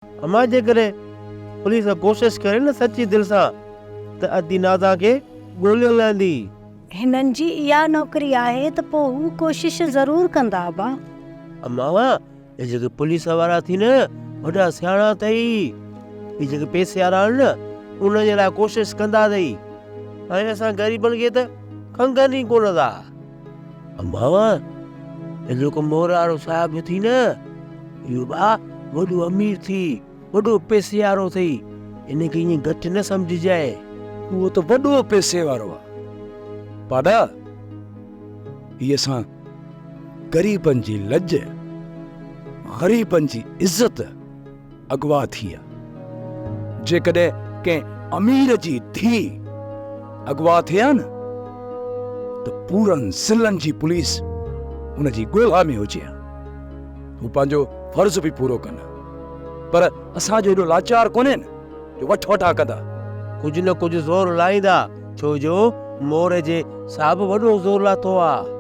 अमा जेकॾहिं पुलिस कोशिश करे न सची दिल सां त अदी नाज़ा खे ॻोल्हे लहंदी। हिननि जी इहा नौकरी आहे त पोइ हू कोशिश ज़रूर कंदा अबा। अम्मा ये जेके पुलिस वारा थी न वॾा सियाणा अथई। ये जेके पैसे वारा आहिनि न उनजे लाइ कोशिश कंदा अथई। ऐं असां ग़रीबनि खे त खंगनि ई कोन था। अम्मा ये जेको मोर वारो साहिब थी न इहो वॾो अमीर थी वॾो पैसे वारो अथई। इनखे ईअं घटि न सम्झिजाए। वो तो वॾो पैसे वारो आहे पाड़ा। ये असां गरीबनि जी लज ग़रीबनि जी इज़त अगवा थी आहे। जेकॾहिं कंहिं अमीर जी धी अगवा थिए न त पूरनि ज़िलनि जी पुलिस उनजी ॻोल्हा में हुजे। हू पंहिंजो फर्ज़ बि पूरो कनि पर असांजो एॾो लाचार कोन्हे न जो वठा कंदा। कुझु न कुझु ज़ोर लाईंदा छो जो मोर जे साहिब वॾो ज़ोर लाथो आहे।